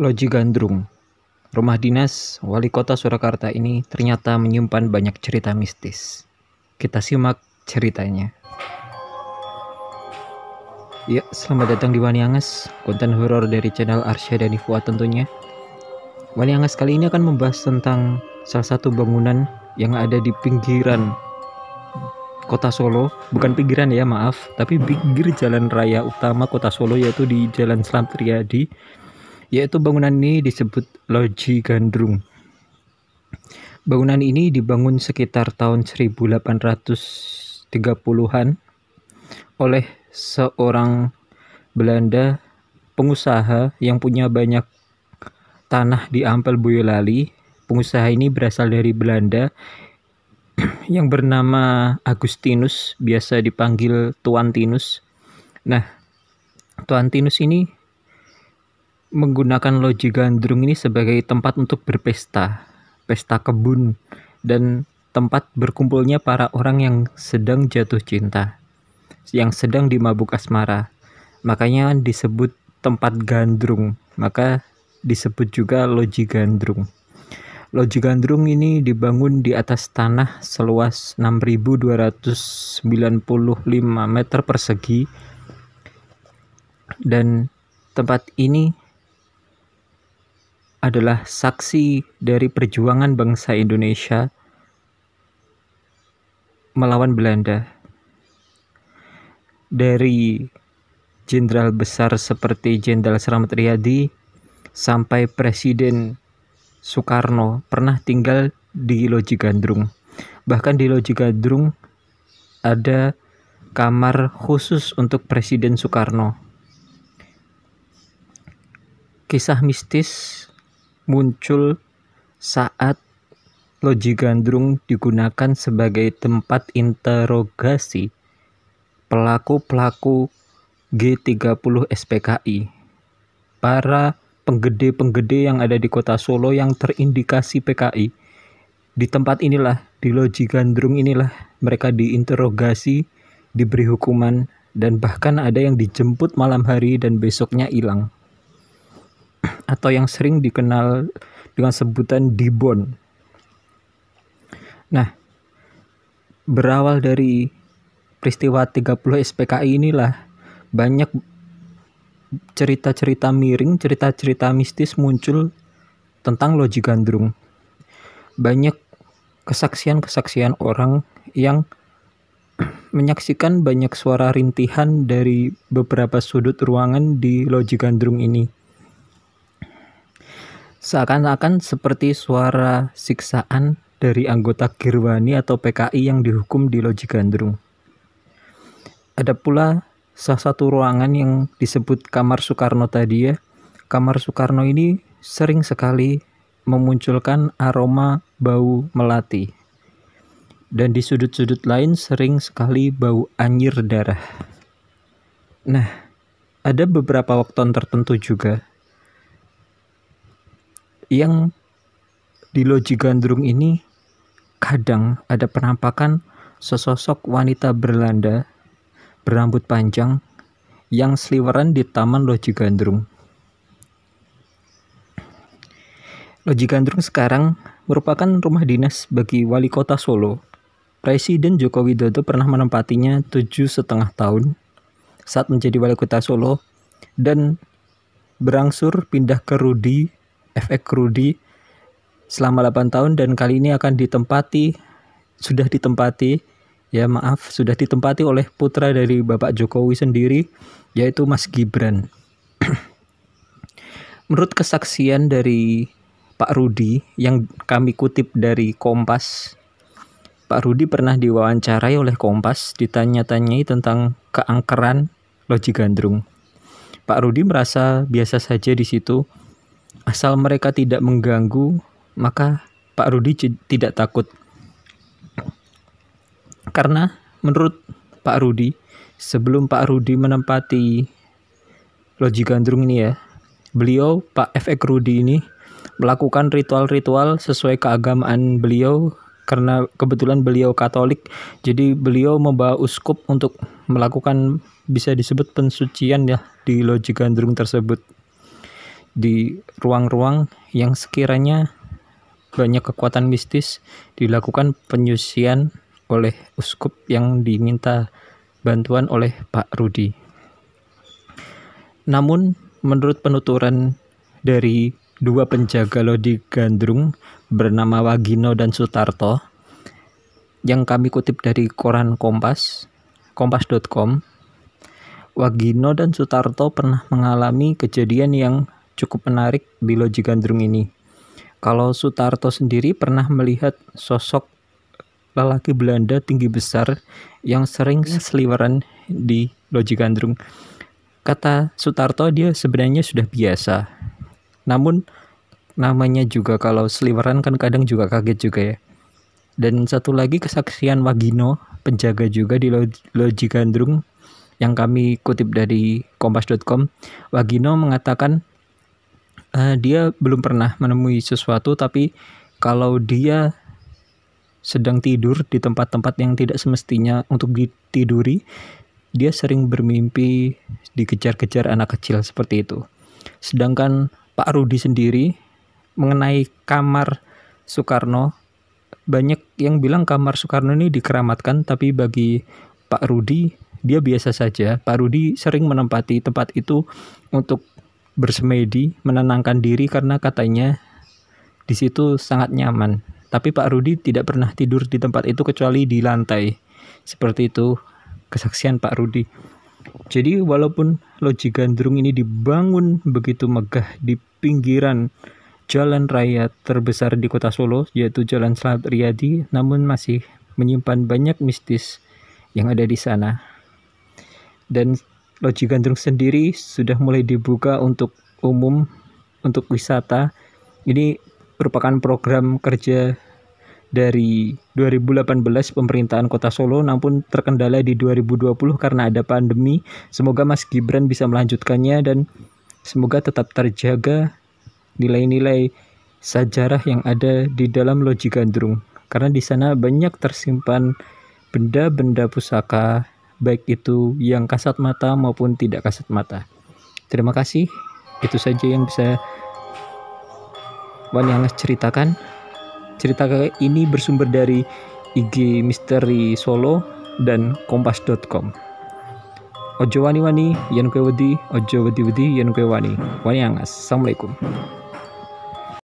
Loji Gandrung, rumah dinas wali kota Surakarta ini ternyata menyimpan banyak cerita mistis. Kita simak ceritanya. Ya, selamat datang di Wanianges, konten horor dari channel Arsya dan Fuad tentunya. Wanianges kali ini akan membahas tentang salah satu bangunan yang ada di pinggiran kota Solo. Bukan pinggiran ya, maaf, tapi pinggir jalan raya utama kota Solo, yaitu di Jalan Slamet Riyadi. Yaitu bangunan ini disebut Loji Gandrung. Bangunan ini dibangun sekitar tahun 1830-an oleh seorang Belanda pengusaha yang punya banyak tanah di Ampel Boyolali. Pengusaha ini berasal dari Belanda yang bernama Agustinus, biasa dipanggil Tuan Tinus. Nah, Tuan Tinus ini menggunakan Loji Gandrung ini sebagai tempat untuk berpesta, pesta kebun, dan tempat berkumpulnya para orang yang sedang jatuh cinta, yang sedang dimabuk asmara. Makanya disebut tempat gandrung, maka disebut juga Loji Gandrung. Loji Gandrung ini dibangun di atas tanah seluas 6.295 meter persegi, dan tempat ini adalah saksi dari perjuangan bangsa Indonesia melawan Belanda. Dari jenderal besar seperti Jenderal Slamet Riyadi sampai Presiden Soekarno pernah tinggal di Loji Gandrung. Bahkan di Loji Gandrung ada kamar khusus untuk Presiden Soekarno. Kisah mistis muncul saat Loji Gandrung digunakan sebagai tempat interogasi pelaku-pelaku G30 SPKI. Para penggede-penggede yang ada di kota Solo yang terindikasi PKI. Di tempat inilah, di Loji Gandrung inilah mereka diinterogasi, diberi hukuman, dan bahkan ada yang dijemput malam hari dan besoknya hilang. Atau yang sering dikenal dengan sebutan dibon. Nah, berawal dari peristiwa 30 SPKI inilah banyak cerita-cerita miring, cerita-cerita mistis muncul tentang Loji Gandrung. Banyak kesaksian-kesaksian orang yang menyaksikan banyak suara rintihan dari beberapa sudut ruangan di Loji Gandrung ini. Seakan-akan seperti suara siksaan dari anggota Girwani atau PKI yang dihukum di Loji Gandrung. Ada pula salah satu ruangan yang disebut Kamar Soekarno tadi ya. Kamar Soekarno ini sering sekali memunculkan aroma bau melati. Dan di sudut-sudut lain sering sekali bau anyir darah. Nah, ada beberapa waktu tertentu juga yang di Loji Gandrung ini kadang ada penampakan sesosok wanita Belanda berambut panjang yang seliweran di taman Loji Gandrung. Loji Gandrung sekarang merupakan rumah dinas bagi wali kota Solo. Presiden Joko Widodo pernah menempatinya 7,5 tahun saat menjadi wali kota Solo, dan berangsur pindah ke Rudi, efek Rudi selama 8 tahun, dan kali ini akan sudah ditempati oleh putra dari Bapak Jokowi sendiri, yaitu Mas Gibran. Menurut kesaksian dari Pak Rudi yang kami kutip dari Kompas, Pak Rudi pernah diwawancarai oleh Kompas, ditanya-tanyai tentang keangkeran Loji Gandrung. Pak Rudi merasa biasa saja di situ, asal mereka tidak mengganggu, maka Pak Rudi tidak takut. Karena menurut Pak Rudi, sebelum Pak Rudi menempati Loji Gandrung ini ya, beliau, Pak FX Rudi ini, melakukan ritual-ritual sesuai keagamaan beliau. Karena kebetulan beliau Katolik, jadi beliau membawa uskup untuk melakukan, bisa disebut pensucian ya, di Loji Gandrung tersebut. di ruang-ruang yang sekiranya banyak kekuatan mistis, dilakukan penyucian oleh uskup yang diminta bantuan oleh Pak Rudi. Namun menurut penuturan dari dua penjaga Lodi Gandrung bernama Wagino dan Sutarto yang kami kutip dari koran kompas.com, Wagino dan Sutarto pernah mengalami kejadian yang cukup menarik di Loji Gandrung ini. Kalau Sutarto sendiri pernah melihat sosok lelaki Belanda tinggi besar yang sering seliweran di Loji Gandrung. Kata Sutarto, dia sebenarnya sudah biasa. Namun namanya juga kalau seliweran kan kadang juga kaget juga ya. Dan satu lagi kesaksian Wagino, penjaga juga di Loji Gandrung yang kami kutip dari kompas.com. Wagino mengatakan dia belum pernah menemui sesuatu, tapi kalau dia sedang tidur di tempat-tempat yang tidak semestinya untuk ditiduri, dia sering bermimpi dikejar-kejar anak kecil seperti itu. Sedangkan Pak Rudi sendiri mengenai kamar Soekarno, banyak yang bilang kamar Soekarno ini dikeramatkan, tapi bagi Pak Rudi dia biasa saja. Pak Rudi sering menempati tempat itu untuk bersemedi, menenangkan diri karena katanya di situ sangat nyaman. Tapi Pak Rudi tidak pernah tidur di tempat itu kecuali di lantai. Seperti itu kesaksian Pak Rudi. Jadi walaupun Loji Gandrung ini dibangun begitu megah di pinggiran jalan raya terbesar di Kota Solo, yaitu Jalan Slamet Riyadi, namun masih menyimpan banyak mistis yang ada di sana. Dan Loji Gandrung sendiri sudah mulai dibuka untuk umum, untuk wisata. Ini merupakan program kerja dari 2018 pemerintahan Kota Solo, namun terkendala di 2020 karena ada pandemi. Semoga Mas Gibran bisa melanjutkannya dan semoga tetap terjaga nilai-nilai sejarah yang ada di dalam Loji Gandrung, karena di sana banyak tersimpan benda-benda pusaka, baik itu yang kasat mata maupun tidak kasat mata. Terima kasih. Itu saja yang bisa Wani Angas ceritakan. Cerita ini bersumber dari IG Misteri Solo dan kompas.com. Ojo wani-wani yen kowe wedi, ojo wedi-wedi yen kowe wani. Wani Angas. Assalamualaikum.